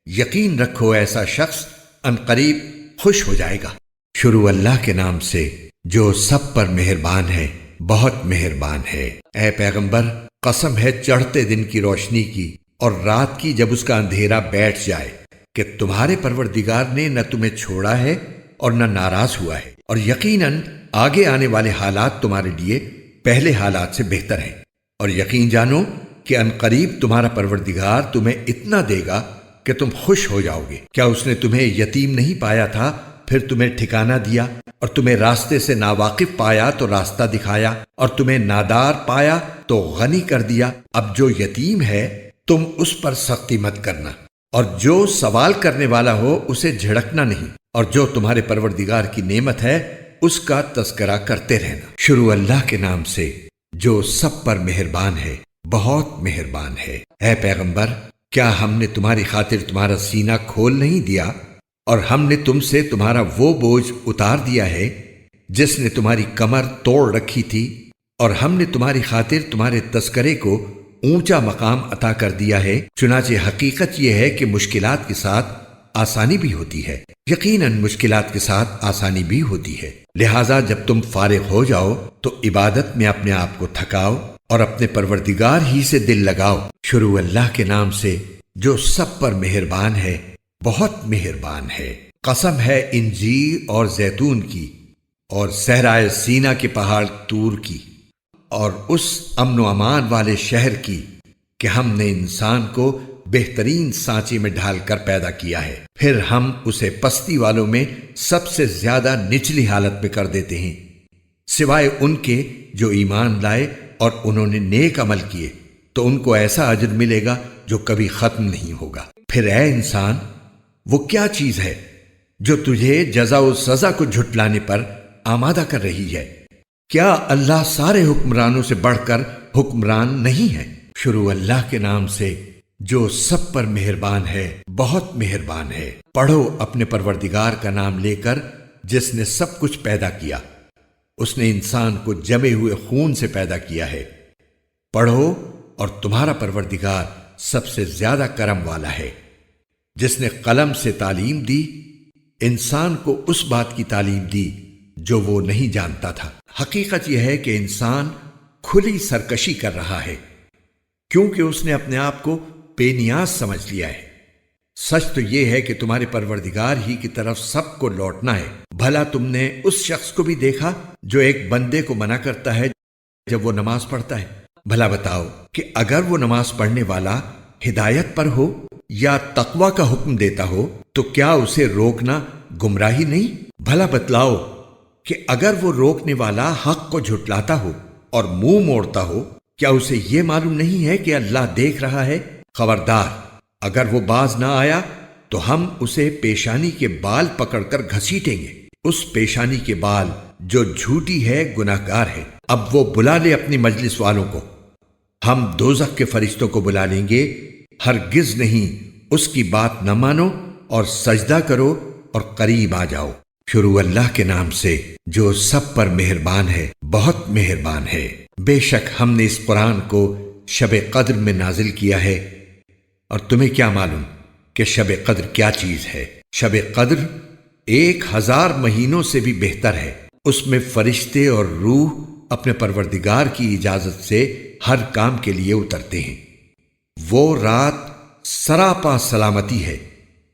یقین رکھو ایسا شخص عنقریب خوش ہو جائے گا۔ شروع اللہ کے نام سے جو سب پر مہربان ہے، بہت مہربان ہے۔ اے پیغمبر، قسم ہے چڑھتے دن کی روشنی کی اور رات کی جب اس کا اندھیرا بیٹھ جائے، کہ تمہارے پروردگار نے نہ تمہیں چھوڑا ہے اور نہ ناراض ہوا ہے، اور یقیناً آگے آنے والے حالات تمہارے لیے پہلے حالات سے بہتر ہیں، اور یقین جانو کہ عنقریب تمہارا پروردگار تمہیں اتنا دے گا کہ تم خوش ہو جاؤ گے۔ کیا اس نے تمہیں یتیم نہیں پایا تھا پھر تمہیں ٹھکانہ دیا، اور تمہیں راستے سے ناواقف پایا تو راستہ دکھایا، اور تمہیں نادار پایا تو غنی کر دیا؟ اب جو یتیم ہے تم اس پر سختی مت کرنا، اور جو سوال کرنے والا ہو اسے جھڑکنا نہیں، اور جو تمہارے پروردگار کی نعمت ہے اس کا تذکرہ کرتے رہنا۔ شروع اللہ کے نام سے جو سب پر مہربان ہے، بہت مہربان ہے۔ اے پیغمبر، کیا ہم نے تمہاری خاطر تمہارا سینہ کھول نہیں دیا، اور ہم نے تم سے تمہارا وہ بوجھ اتار دیا ہے جس نے تمہاری کمر توڑ رکھی تھی، اور ہم نے تمہاری خاطر تمہارے تذکرے کو اونچا مقام عطا کر دیا ہے۔ چنانچہ حقیقت یہ ہے کہ مشکلات کے ساتھ آسانی بھی ہوتی ہے، یقیناً مشکلات کے ساتھ آسانی بھی ہوتی ہے، لہٰذا جب تم فارغ ہو جاؤ تو عبادت میں اپنے آپ کو تھکاؤ اور اپنے پروردگار ہی سے دل لگاؤ۔ شروع اللہ کے نام سے جو سب پر مہربان ہے، بہت مہربان ہے۔ قسم ہے انجیر اور زیتون کی، اور صحرائے سینا کے پہاڑ طور کی، اور اس امن و امان والے شہر کی کہ ہم نے انسان کو بہترین سانچے میں ڈھال کر پیدا کیا ہے، پھر ہم اسے پستی والوں میں سب سے زیادہ نچلی حالت میں کر دیتے ہیں، سوائے ان کے جو ایمان لائے اور انہوں نے نیک عمل کیے، تو ان کو ایسا اجر ملے گا جو کبھی ختم نہیں ہوگا۔ پھر اے انسان، وہ کیا چیز ہے جو تجھے جزا و سزا کو جھٹلانے پر آمادہ کر رہی ہے؟ کیا اللہ سارے حکمرانوں سے بڑھ کر حکمران نہیں ہے؟ شروع اللہ کے نام سے جو سب پر مہربان ہے، بہت مہربان ہے۔ پڑھو اپنے پروردگار کا نام لے کر جس نے سب کچھ پیدا کیا، اس نے انسان کو جمے ہوئے خون سے پیدا کیا ہے۔ پڑھو، اور تمہارا پروردگار سب سے زیادہ کرم والا ہے، جس نے قلم سے تعلیم دی، انسان کو اس بات کی تعلیم دی جو وہ نہیں جانتا تھا۔ حقیقت یہ ہے کہ انسان کھلی سرکشی کر رہا ہے، کیونکہ اس نے اپنے آپ کو بے نیاز سمجھ لیا ہے۔ سچ تو یہ ہے کہ تمہارے پروردگار ہی کی طرف سب کو لوٹنا ہے۔ بھلا تم نے اس شخص کو بھی دیکھا جو ایک بندے کو منع کرتا ہے جب وہ نماز پڑھتا ہے؟ بھلا بتاؤ کہ اگر وہ نماز پڑھنے والا ہدایت پر ہو یا تقوی کا حکم دیتا ہو تو کیا اسے روکنا گمراہی نہیں؟ بھلا بتلاؤ کہ اگر وہ روکنے والا حق کو جھٹلاتا ہو اور منہ موڑتا ہو، کیا اسے یہ معلوم نہیں ہے کہ اللہ دیکھ رہا ہے؟ خبردار، اگر وہ باز نہ آیا تو ہم اسے پیشانی کے بال پکڑ کر گھسیٹیں گے۔ اس پیشانی کے بال جو جھوٹی ہے گناہگار ہے۔ اب وہ بلا لے اپنی مجلس والوں کو، ہم دوزخ کے فرشتوں کو بلا لیں گے، ہرگز نہیں اس کی بات نہ مانو اور سجدہ کرو اور قریب آ جاؤ۔ شروع اللہ کے نام سے جو سب پر مہربان ہے، بہت مہربان ہے۔ بے شک ہم نے اس قرآن کو شب قدر میں نازل کیا ہے، اور تمہیں کیا معلوم کہ شب قدر کیا چیز ہے؟ شب قدر 1000 مہینوں سے بھی بہتر ہے۔ اس میں فرشتے اور روح اپنے پروردگار کی اجازت سے ہر کام کے لیے اترتے ہیں۔ وہ رات سراپا سلامتی ہے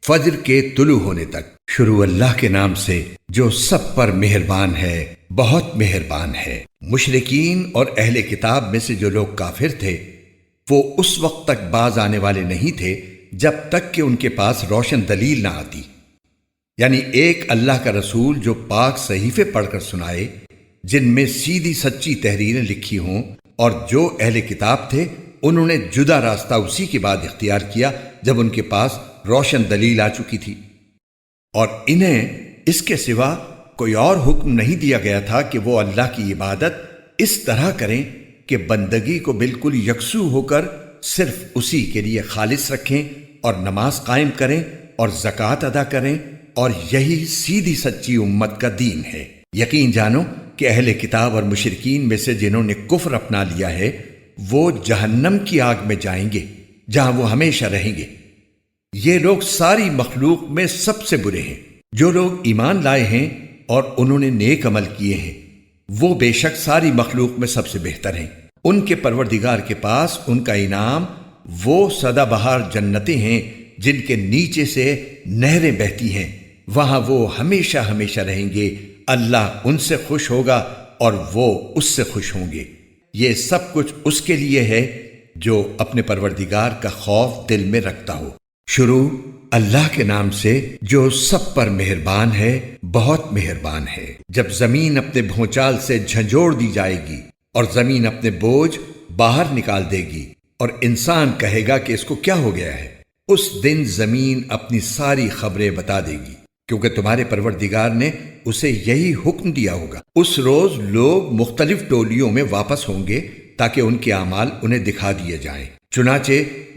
فجر کے طلوع ہونے تک۔ شروع اللہ کے نام سے جو سب پر مہربان ہے، بہت مہربان ہے۔ مشرکین اور اہل کتاب میں سے جو لوگ کافر تھے، وہ اس وقت تک باز آنے والے نہیں تھے جب تک کہ ان کے پاس روشن دلیل نہ آتی، یعنی ایک اللہ کا رسول جو پاک صحیفے پڑھ کر سنائے جن میں سیدھی سچی تحریریں لکھی ہوں، اور جو اہل کتاب تھے انہوں نے جدا راستہ اسی کے بعد اختیار کیا جب ان کے پاس روشن دلیل آ چکی تھی، اور انہیں اس کے سوا کوئی اور حکم نہیں دیا گیا تھا کہ وہ اللہ کی عبادت اس طرح کریں کہ بندگی کو بالکل یکسو ہو کر صرف اسی کے لیے خالص رکھیں اور نماز قائم کریں اور زکوٰۃ ادا کریں، اور یہی سیدھی سچی امت کا دین ہے۔ یقین جانو کہ اہل کتاب اور مشرکین میں سے جنہوں نے کفر اپنا لیا ہے وہ جہنم کی آگ میں جائیں گے جہاں وہ ہمیشہ رہیں گے۔ یہ لوگ ساری مخلوق میں سب سے برے ہیں۔ جو لوگ ایمان لائے ہیں اور انہوں نے نیک عمل کیے ہیں وہ بے شک ساری مخلوق میں سب سے بہتر ہیں۔ ان کے پروردگار کے پاس ان کا انعام وہ سدا بہار جنتیں ہیں جن کے نیچے سے نہریں بہتی ہیں، وہاں وہ ہمیشہ ہمیشہ رہیں گے۔ اللہ ان سے خوش ہوگا اور وہ اس سے خوش ہوں گے۔ یہ سب کچھ اس کے لیے ہے جو اپنے پروردگار کا خوف دل میں رکھتا ہو۔ شروع اللہ کے نام سے جو سب پر مہربان ہے، بہت مہربان ہے۔ جب زمین اپنے بھونچال سے جھنجھوڑ دی جائے گی اور زمین اپنے بوجھ باہر نکال دے گی اور انسان کہے گا کہ اس کو کیا ہو گیا ہے، اس دن زمین اپنی ساری خبریں بتا دے گی، کیونکہ تمہارے پروردگار نے اسے یہی حکم دیا ہوگا۔ اس روز لوگ مختلف ٹولیوں میں واپس ہوں گے تاکہ ان کے اعمال انہیں دکھا دیے جائیں۔ چنانچہ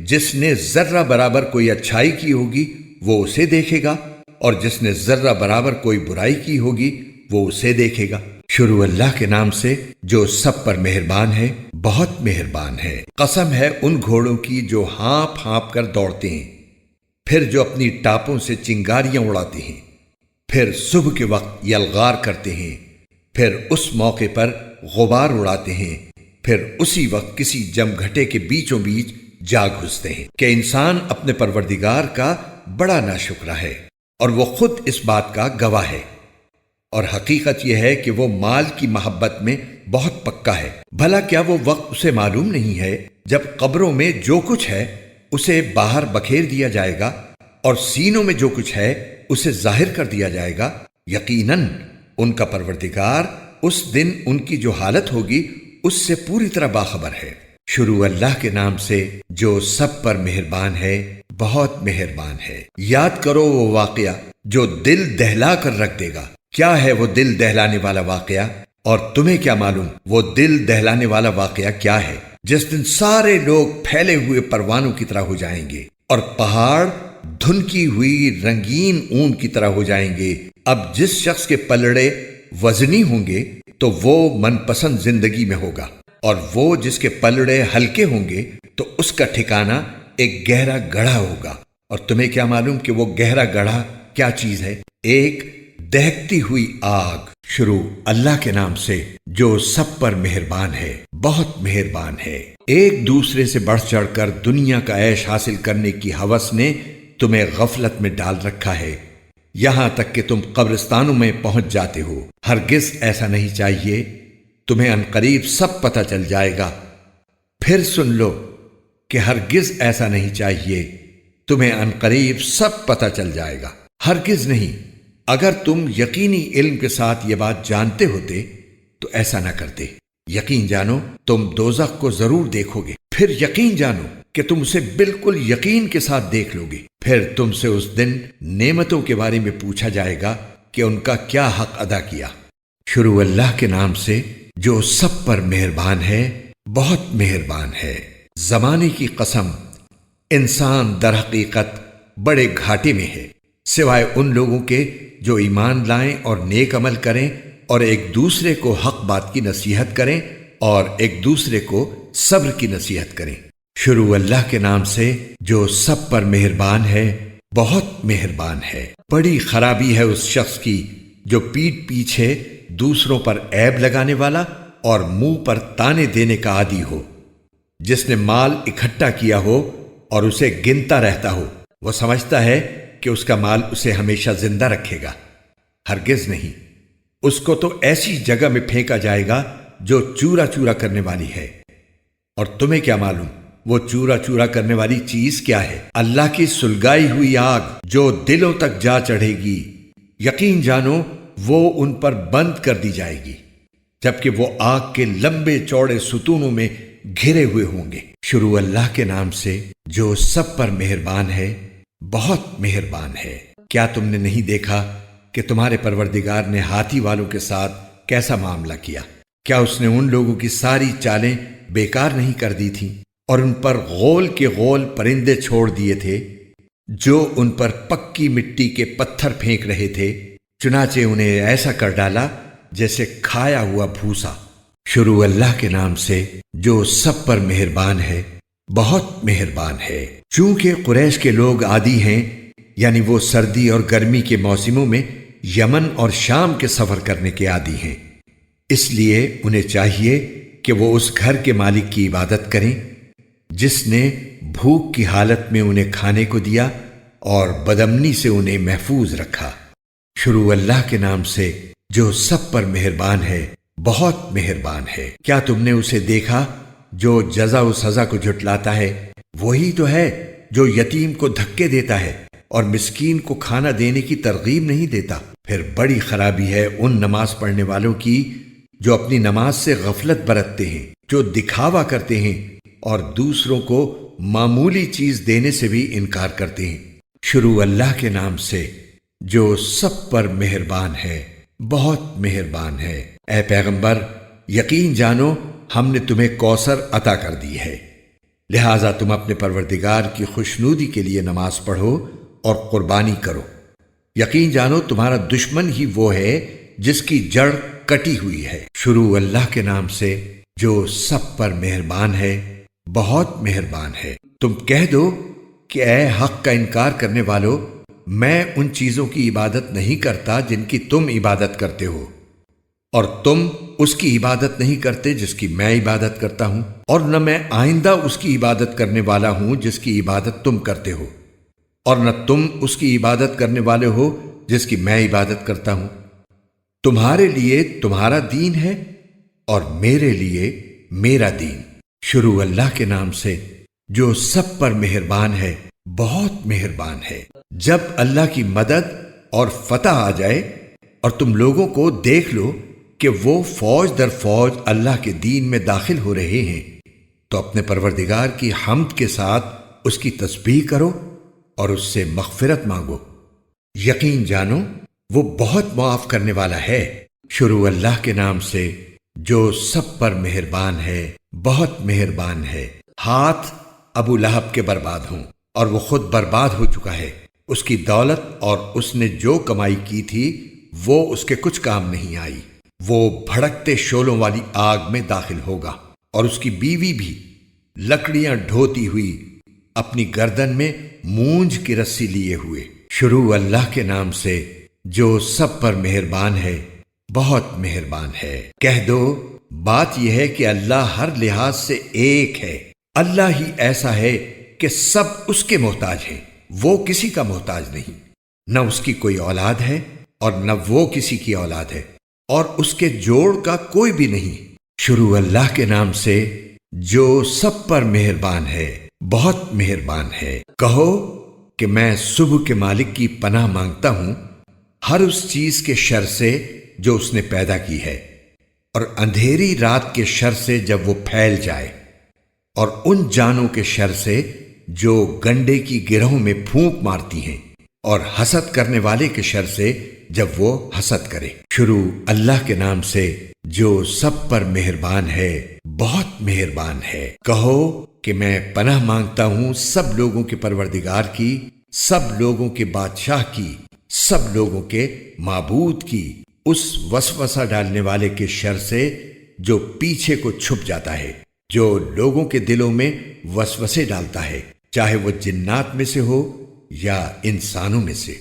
جس نے ذرہ برابر کوئی اچھائی کی ہوگی وہ اسے دیکھے گا، اور جس نے ذرہ برابر کوئی برائی کی ہوگی وہ اسے دیکھے گا۔ شروع اللہ کے نام سے جو سب پر مہربان ہے، بہت مہربان ہے۔ قسم ہے ان گھوڑوں کی جو ہانپ ہانپ کر دوڑتے ہیں، پھر جو اپنی ٹاپوں سے چنگاریاں اڑاتے ہیں، پھر صبح کے وقت یلغار کرتے ہیں، پھر اس موقع پر غبار اڑاتے ہیں، پھر اسی وقت کسی جمگھٹے کے بیچوں بیچ جا گھستے ہیں کہ انسان اپنے پروردگار کا بڑا ناشکرا ہے، اور وہ خود اس بات کا گواہ ہے۔ اور حقیقت یہ ہے کہ وہ مال کی محبت میں بہت پکا ہے۔ بھلا کیا وہ وقت اسے معلوم نہیں ہے جب قبروں میں جو کچھ ہے اسے باہر بکھیر دیا جائے گا اور سینوں میں جو کچھ ہے اسے ظاہر کر دیا جائے گا؟ یقیناً ان کا پروردگار اس دن ان کی جو حالت ہوگی اس سے پوری طرح باخبر ہے۔ شروع اللہ کے نام سے جو سب پر مہربان ہے، بہت مہربان ہے۔ یاد کرو وہ واقعہ جو دل دہلا کر رکھ دے گا۔ کیا ہے وہ دل دہلانے والا واقعہ؟ اور تمہیں کیا معلوم وہ دل دہلانے والا واقعہ کیا ہے؟ جس دن سارے لوگ پھیلے ہوئے پروانوں کی طرح ہو جائیں گے اور پہاڑ دھنکی ہوئی رنگین اون کی طرح ہو جائیں گے۔ اب جس شخص کے پلڑے وزنی ہوں گے تو وہ من پسند زندگی میں ہوگا، اور وہ جس کے پلڑے ہلکے ہوں گے تو اس کا ٹھکانہ ایک گہرا گڑھا ہوگا۔ اور تمہیں کیا معلوم کہ وہ گہرا گڑھا کیا چیز ہے؟ ایک دہکتی ہوئی آگ۔ شروع اللہ کے نام سے جو سب پر مہربان ہے، بہت مہربان ہے۔ ایک دوسرے سے بڑھ چڑھ کر دنیا کا عیش حاصل کرنے کی ہوس نے تمہیں غفلت میں ڈال رکھا ہے، یہاں تک کہ تم قبرستانوں میں پہنچ جاتے ہو۔ ہرگز ایسا نہیں چاہیے، تمہیں عنقریب سب پتہ چل جائے گا۔ پھر سن لو کہ ہرگز ایسا نہیں چاہیے، تمہیں عنقریب سب پتہ چل جائے گا۔ ہرگز نہیں، اگر تم یقینی علم کے ساتھ یہ بات جانتے ہوتے تو ایسا نہ کرتے۔ یقین جانو تم دوزخ کو ضرور دیکھو گے، پھر یقین جانو کہ تم اسے بالکل یقین کے ساتھ دیکھ لو گے۔ پھر تم سے اس دن نعمتوں کے بارے میں پوچھا جائے گا کہ ان کا کیا حق ادا کیا۔ شروع اللہ کے نام سے جو سب پر مہربان ہے، بہت مہربان ہے۔ زمانے کی قسم، انسان در حقیقت بڑے گھاٹے میں ہے، سوائے ان لوگوں کے جو ایمان لائیں اور نیک عمل کریں اور ایک دوسرے کو حق بات کی نصیحت کریں اور ایک دوسرے کو صبر کی نصیحت کریں۔ شروع اللہ کے نام سے جو سب پر مہربان ہے، بہت مہربان ہے۔ بڑی خرابی ہے اس شخص کی جو پیٹھ پیچھے دوسروں پر عیب لگانے والا اور منہ پر تانے دینے کا عادی ہو، جس نے مال اکٹھا کیا ہو اور اسے گنتا رہتا ہو۔ وہ سمجھتا ہے کہ اس کا مال اسے ہمیشہ زندہ رکھے گا۔ ہرگز نہیں، اس کو تو ایسی جگہ میں پھینکا جائے گا جو چورا چورا کرنے والی ہے۔ اور تمہیں کیا معلوم وہ چورا چورا کرنے والی چیز کیا ہے؟ اللہ کی سلگائی ہوئی آگ جو دلوں تک جا چڑھے گی، یقین جانو وہ ان پر بند کر دی جائے گی۔ جبکہ وہ آگ کے لمبے چوڑے ستونوں میں گھرے ہوئے ہوں گے۔ شروع اللہ کے نام سے جو سب پر مہربان ہے، بہت مہربان ہے۔ کیا تم نے نہیں دیکھا کہ تمہارے پروردگار نے ہاتھی والوں کے ساتھ کیسا معاملہ کیا؟ کیا اس نے ان لوگوں کی ساری چالیں بیکار نہیں کر دی تھیں اور ان پر غول کے غول پرندے چھوڑ دیے تھے جو ان پر پکی مٹی کے پتھر پھینک رہے تھے؟ چنانچہ انہیں ایسا کر ڈالا جیسے کھایا ہوا بھوسا۔ شروع اللہ کے نام سے جو سب پر مہربان ہے، بہت مہربان ہے۔ چونکہ قریش کے لوگ عادی ہیں، یعنی وہ سردی اور گرمی کے موسموں میں یمن اور شام کے سفر کرنے کے عادی ہیں، اس لیے انہیں چاہیے کہ وہ اس گھر کے مالک کی عبادت کریں جس نے بھوک کی حالت میں انہیں کھانے کو دیا اور بدامنی سے انہیں محفوظ رکھا۔ شروع اللہ کے نام سے جو سب پر مہربان ہے، بہت مہربان ہے۔ کیا تم نے اسے دیکھا جو جزا و سزا کو جھٹلاتا ہے؟ وہی تو ہے جو یتیم کو دھکے دیتا ہے اور مسکین کو کھانا دینے کی ترغیب نہیں دیتا۔ پھر بڑی خرابی ہے ان نماز پڑھنے والوں کی جو اپنی نماز سے غفلت برتتے ہیں، جو دکھاوا کرتے ہیں اور دوسروں کو معمولی چیز دینے سے بھی انکار کرتے ہیں۔ شروع اللہ کے نام سے جو سب پر مہربان ہے، بہت مہربان ہے۔ اے پیغمبر، یقین جانو ہم نے تمہیں کوثر عطا کر دی ہے، لہٰذا تم اپنے پروردگار کی خوشنودی کے لیے نماز پڑھو اور قربانی کرو۔ یقین جانو تمہارا دشمن ہی وہ ہے جس کی جڑ کٹی ہوئی ہے۔ شروع اللہ کے نام سے جو سب پر مہربان ہے، بہت مہربان ہے۔ تم کہہ دو کہ اے حق کا انکار کرنے والو، میں ان چیزوں کی عبادت نہیں کرتا جن کی تم عبادت کرتے ہو، اور تم اس کی عبادت نہیں کرتے جس کی میں عبادت کرتا ہوں، اور نہ میں آئندہ اس کی عبادت کرنے والا ہوں جس کی عبادت تم کرتے ہو، اور نہ تم اس کی عبادت کرنے والے ہو جس کی میں عبادت کرتا ہوں۔ تمہارے لیے تمہارا دین ہے اور میرے لیے میرا دین۔ شروع اللہ کے نام سے جو سب پر مہربان ہے، بہت مہربان ہے۔ جب اللہ کی مدد اور فتح آ جائے اور تم لوگوں کو دیکھ لو کہ وہ فوج در فوج اللہ کے دین میں داخل ہو رہے ہیں، تو اپنے پروردگار کی حمد کے ساتھ اس کی تسبیح کرو اور اس سے مغفرت مانگو۔ یقین جانو وہ بہت معاف کرنے والا ہے۔ شروع اللہ کے نام سے جو سب پر مہربان ہے، بہت مہربان ہے۔ ہاتھ ابو لہب کے برباد ہوں، اور وہ خود برباد ہو چکا ہے۔ اس کی دولت اور اس نے جو کمائی کی تھی وہ اس کے کچھ کام نہیں آئی۔ وہ بھڑکتے شعلوں والی آگ میں داخل ہوگا، اور اس کی بیوی بھی لکڑیاں ڈھوتی ہوئی اپنی گردن میں مونج کی رسی لیے ہوئے۔ شروع اللہ کے نام سے جو سب پر مہربان ہے، بہت مہربان ہے۔ کہہ دو بات یہ ہے کہ اللہ ہر لحاظ سے ایک ہے۔ اللہ ہی ایسا ہے کہ سب اس کے محتاج ہیں، وہ کسی کا محتاج نہیں۔ نہ اس کی کوئی اولاد ہے اور نہ وہ کسی کی اولاد ہے، اور اس کے جوڑ کا کوئی بھی نہیں۔ شروع اللہ کے نام سے جو سب پر مہربان ہے، بہت مہربان ہے۔ کہو کہ میں صبح کے مالک کی پناہ مانگتا ہوں ہر اس چیز کے شر سے جو اس نے پیدا کی ہے، اور اندھیری رات کے شر سے جب وہ پھیل جائے، اور ان جانوں کے شر سے جو گنڈے کی گرہوں میں پھونک مارتی ہیں، اور حسد کرنے والے کے شر سے جب وہ حسد کرے۔ شروع اللہ کے نام سے جو سب پر مہربان ہے، بہت مہربان ہے۔ کہو کہ میں پناہ مانگتا ہوں سب لوگوں کے پروردگار کی، سب لوگوں کے بادشاہ کی، سب لوگوں کے معبود کی، اس وسوسہ ڈالنے والے کے شر سے جو پیچھے کو چھپ جاتا ہے، جو لوگوں کے دلوں میں وسوسے ڈالتا ہے، چاہے وہ جنات میں سے ہو یا انسانوں میں سے۔